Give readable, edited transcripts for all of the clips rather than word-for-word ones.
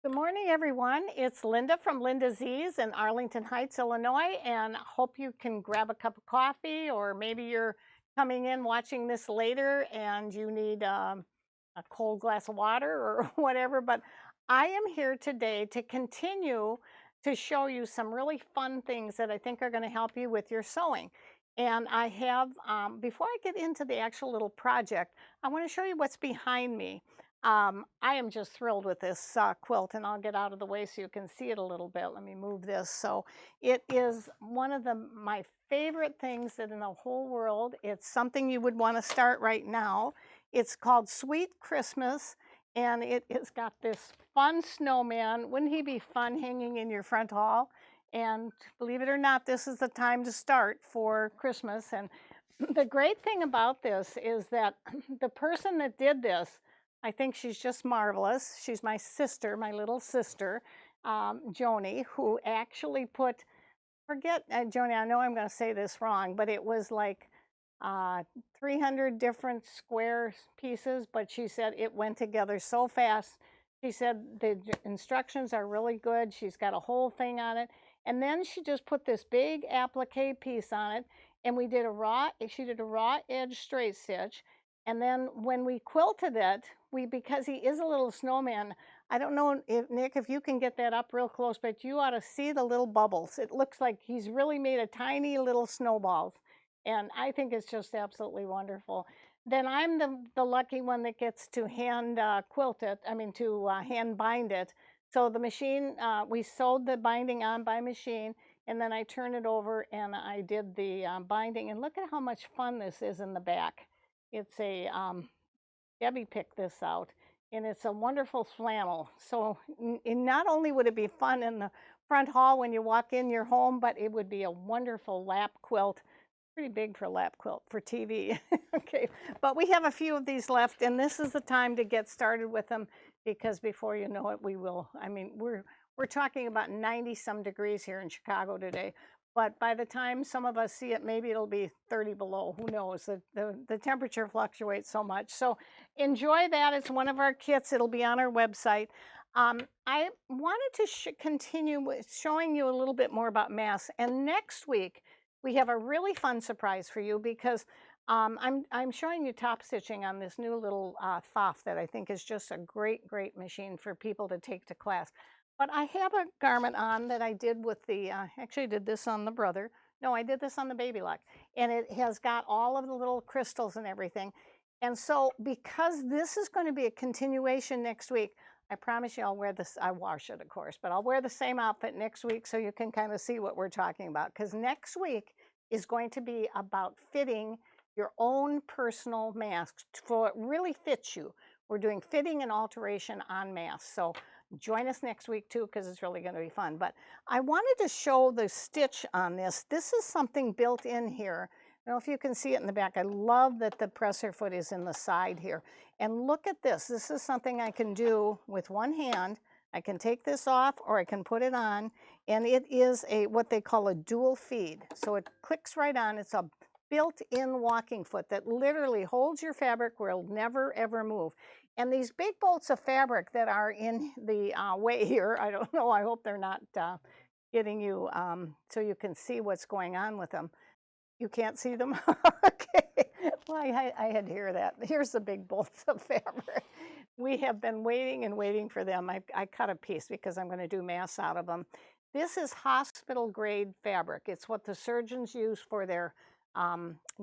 Good morning, everyone. It's Linda from Linda's Ease in Arlington Heights, Illinois, and hope you can grab a cup of coffee, or maybe you're coming in watching this later and you need a cold glass of water or whatever. But I am here today to continue to show you some really fun things that I think are going to help you with your sewing. And I have, before I get into the actual little project, I want to show you what's behind me. I am just thrilled with this quilt, and I'll get out of the way so you can see it a little bit. Let me move this. So it is one of my favorite things that in the whole world. It's something you would want to start right now. It's called Sweet Christmas, and it has got this fun snowman. Wouldn't he be fun hanging in your front hall? And believe it or not, this is the time to start for Christmas. And the great thing about this is that the person that did this, I think she's just marvelous. She's my sister, my little sister, Joni, who actually put, forget, Joni, I know I'm going to say this wrong, but it was like 300 different square pieces, but she said it went together so fast. She said the instructions are really good. She's got a whole thing on it. And then she just put this big applique piece on it, and she did a raw edge straight stitch. And then when we quilted it, because he is a little snowman, I don't know if Nick, if you can get that up real close, but you ought to see the little bubbles. It looks like he's really made a tiny little snowballs. And I think it's just absolutely wonderful. Then I'm the lucky one that gets to hand quilt it, to hand bind it. So the machine, we sewed the binding on by machine, and then I turn it over and I did the binding. And look at how much fun this is in the back. It's a, Debbie picked this out, and it's a wonderful flannel. So not only would it be fun in the front hall when you walk in your home, but it would be a wonderful lap quilt. Pretty big for a lap quilt for TV. Okay, but we have a few of these left, and this is the time to get started with them, because before you know it, we're talking about 90 some degrees here in Chicago today. But by the time some of us see it, maybe it'll be 30 below. Who knows? The temperature fluctuates so much. So enjoy that. It's one of our kits. It'll be on our website. I wanted to continue with showing you a little bit more about masks. And next week, we have a really fun surprise for you, because I'm showing you top stitching on this new little pfaff that I think is just a great, great machine for people to take to class. But I have a garment on that I did with the, actually did this on the brother. No, I did this on the baby lock. And it has got all of the little crystals and everything. And so because this is going to be a continuation next week, I promise you I'll wear this, I wash it of course, but I'll wear the same outfit next week so you can kind of see what we're talking about. Because next week is going to be about fitting your own personal masks so it really fits you. We're doing fitting and alteration on masks. So join us next week too, because it's really going to be fun. But I wanted to show the stitch on this. This is something built in here. I don't know if you can see it in the back. I love that the presser foot is in the side here. And look at this. This is something I can do with one hand. I can take this off or I can put it on. And it is what they call a dual feed. So it clicks right on. It's a built-in walking foot that literally holds your fabric where it'll never, ever move. And these big bolts of fabric that are in the way here, I don't know, I hope they're not getting you so you can see what's going on with them. You can't see them? Okay. Well, I had to hear that. Here's the big bolts of fabric. We have been waiting and waiting for them. I cut a piece because I'm going to do masks out of them. This is hospital grade fabric. It's what the surgeons use for their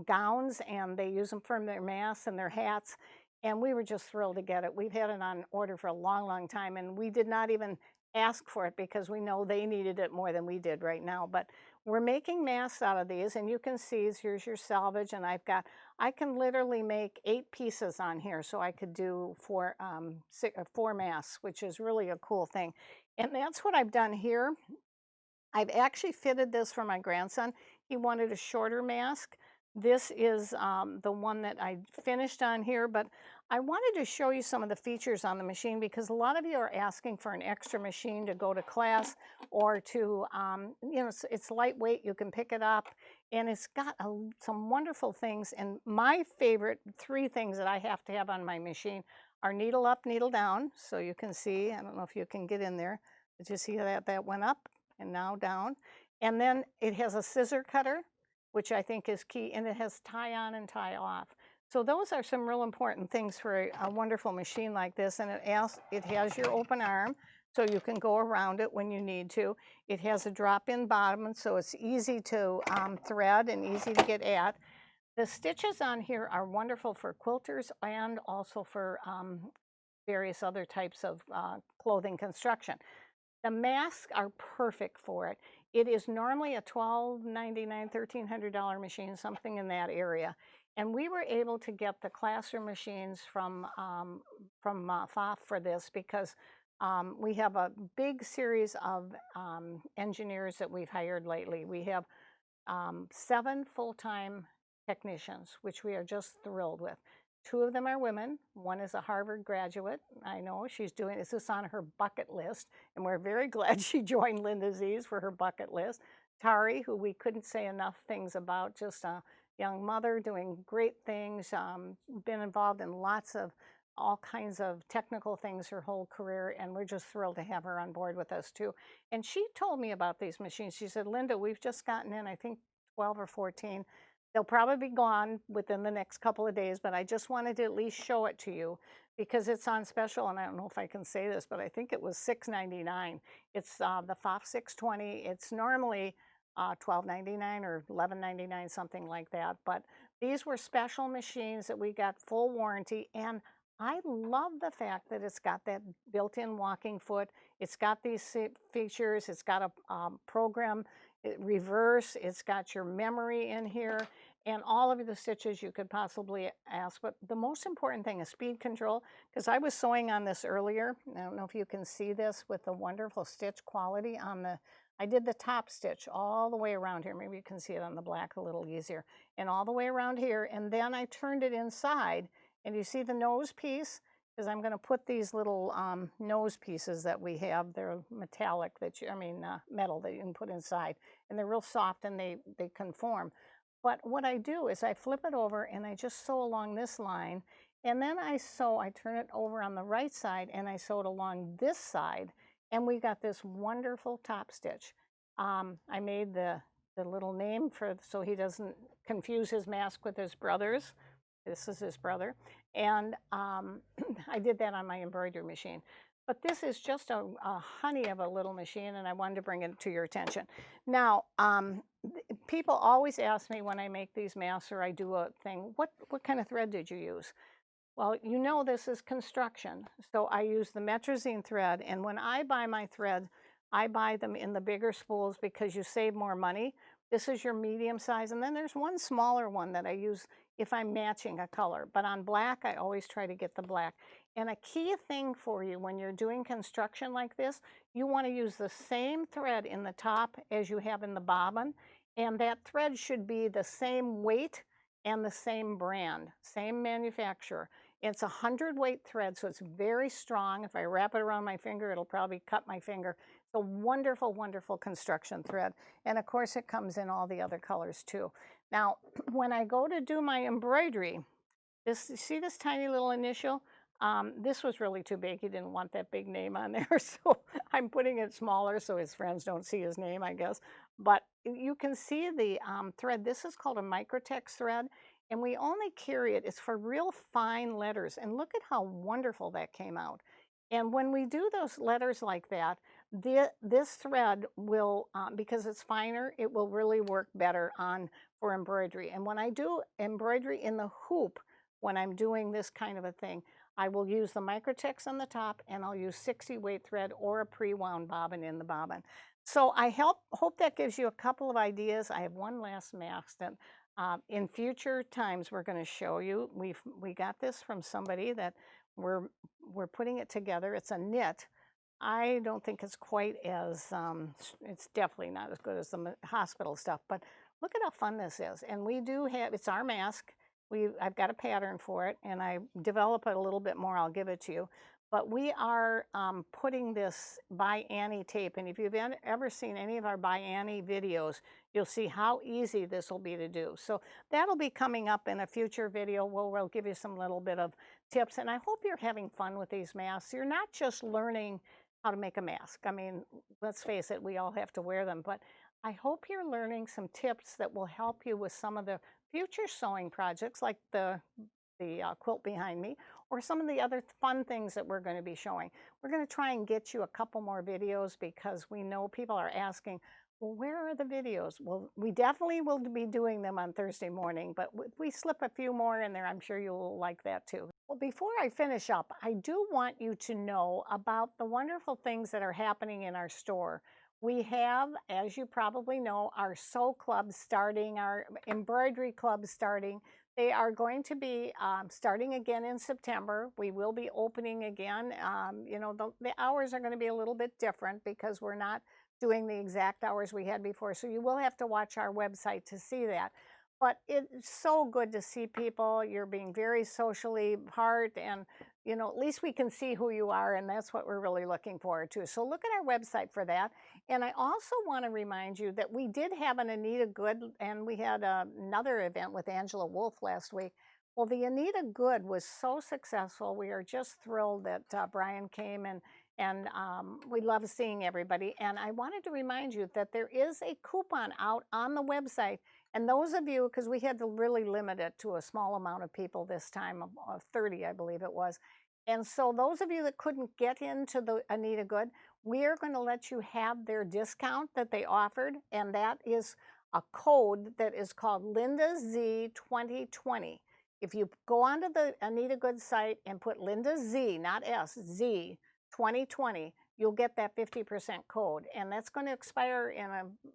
gowns, and they use them for their masks and their hats. And we were just thrilled to get it. We've had it on order for a long, long time, and we did not even ask for it because we know they needed it more than we did right now. But we're making masks out of these, and you can see, here's your selvage, and I can literally make 8 pieces on here, so I could do 4 masks, which is really a cool thing. And that's what I've done here. I've actually fitted this for my grandson. He wanted a shorter mask. This is the one that I finished on here, but I wanted to show you some of the features on the machine, because a lot of you are asking for an extra machine to go to class or to, it's lightweight, you can pick it up, and it's got some wonderful things. And my favorite 3 things that I have to have on my machine our needle up, needle down. So you can see, I don't know if you can get in there, but you see that went up and now down. And then it has a scissor cutter, which I think is key, and it has tie on and tie off. So those are some real important things for a wonderful machine like this. And it has your open arm, so you can go around it when you need to. It has a drop-in bottom, so it's easy to thread and easy to get at. The stitches on here are wonderful for quilters and also for various other types of clothing construction. The masks are perfect for it. It is normally a $12.99, $1,300 machine, something in that area. And we were able to get the classroom machines from pfaff for this because we have a big series of engineers that we've hired lately. We have 7 full-time technicians, which we are just thrilled with. 2 of them are women. One is a Harvard graduate. I know she's doing this on her bucket list, and we're very glad she joined Linda Z's for her bucket list. Tari, who we couldn't say enough things about, just a young mother doing great things, been involved in lots of all kinds of technical things her whole career, and we're just thrilled to have her on board with us too. And she told me about these machines. She said, Linda, we've just gotten in, I think, 12 or 14. They'll probably be gone within the next couple of days, but I just wanted to at least show it to you because it's on special, and I don't know if I can say this, but I think it was $6.99. It's the pfaff 620. It's normally $12.99 or $11.99, something like that. But these were special machines that we got full warranty, and I love the fact that it's got that built-in walking foot. It's got these features. It's got a program reverse. It's got your memory in here and all of the stitches you could possibly ask. But the most important thing is speed control, because I was sewing on this earlier. I don't know if you can see this with the wonderful stitch quality on the, I did the top stitch all the way around here. Maybe you can see it on the black a little easier. And all the way around here. And then I turned it inside. And you see the nose piece? Because I'm going to put these little nose pieces that we have. They're metallic, metal that you can put inside. And they're real soft and they conform. But what I do is I flip it over and I just sew along this line. And then I turn it over on the right side and I sew it along this side. And we got this wonderful top stitch. I made the little name so he doesn't confuse his mask with his brother's. This is his brother. And I did that on my embroidery machine. But this is just a honey of a little machine, and I wanted to bring it to your attention. Now, people always ask me when I make these masks or I do a thing, what kind of thread did you use? Well, you know this is construction, so I use the Metrazine thread, and when I buy my thread, I buy them in the bigger spools because you save more money. This is your medium size, and then there's one smaller one that I use if I'm matching a color. But on black, I always try to get the black. And a key thing for you when you're doing construction like this, you want to use the same thread in the top as you have in the bobbin, and that thread should be the same weight and the same brand, same manufacturer. It's a 100-weight thread, so it's very strong. If I wrap it around my finger, it'll probably cut my finger. It's a wonderful, wonderful construction thread. And of course, it comes in all the other colors too. Now, when I go to do my embroidery, see this tiny little initial? This was really too big. He didn't want that big name on there, so I'm putting it smaller so his friends don't see his name, I guess. But you can see the thread. This is called a Microtex thread, and we only carry it. It's for real fine letters, and look at how wonderful that came out. And when we do those letters like that, this thread will, because it's finer, it will really work better for embroidery. And when I do embroidery in the hoop, when I'm doing this kind of a thing, I will use the Microtex on the top, and I'll use 60-weight thread or a pre-wound bobbin in the bobbin. So I hope that gives you a couple of ideas. I have one last mask that in future times we're going to show you. We got this from somebody that we're putting it together. It's a knit. I don't think it's quite as, it's definitely not as good as the hospital stuff, but look at how fun this is. And we do have, it's our mask. I've got a pattern for it, and I develop it a little bit more. I'll give it to you. but we are putting this By Annie tape. And if you've ever seen any of our By Annie videos, you'll see how easy this will be to do. So that'll be coming up in a future video where we'll give you some little bit of tips. And I hope you're having fun with these masks. You're not just learning how to make a mask. I mean, let's face it, we all have to wear them. But I hope you're learning some tips that will help you with some of the future sewing projects like the quilt behind me, or some of the other fun things that we're going to be showing. We're going to try and get you a couple more videos because we know people are asking, well, where are the videos? Well, we definitely will be doing them on Thursday morning, but if we slip a few more in there, I'm sure you'll like that too. Well, before I finish up, I do want you to know about the wonderful things that are happening in our store. We have, as you probably know, our sew club starting, our embroidery club starting. They are going to be starting again in September. We will be opening again. You know, the hours are going to be a little bit different because we're not doing the exact hours we had before. So you will have to watch our website to see that. But it's so good to see people. You're being very socially apart, and you know, at least we can see who you are, and that's what we're really looking forward to. So look at our website for that. And I also want to remind you that we did have an Anita Good, and we had another event with Angela Wolf last week. Well, the Anita Good was so successful. We are just thrilled that Brian came, and we love seeing everybody. And I wanted to remind you that there is a coupon out on the website. And those of you, because we had to really limit it to a small amount of people this time, of 30, I believe it was. And so those of you that couldn't get into the Anita Good, we are going to let you have their discount that they offered. And that is a code that is called Linda Z 2020. If you go onto the Anita Good site and put Linda Z, not S, Z 2020, you'll get that 50% code. And that's going to expire in,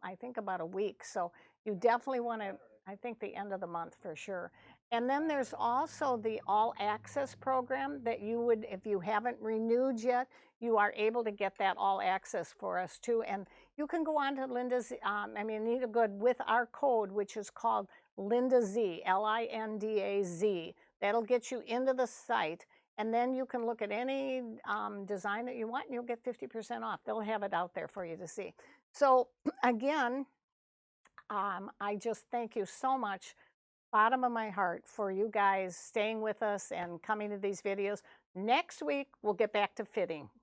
I think, about a week. So you definitely want to, I think, the end of the month for sure. And then there's also the All Access program that you would, if you haven't renewed yet, you are able to get that All Access for us too. And you can go on to Linda's, Anita Good with our code, which is called Linda Z, L-I-N-D-A-Z. That'll get you into the site. And then you can look at any design that you want, and you'll get 50% off. They'll have it out there for you to see. So again, I just thank you so much, bottom of my heart, for you guys staying with us and coming to these videos. Next week, we'll get back to fitting.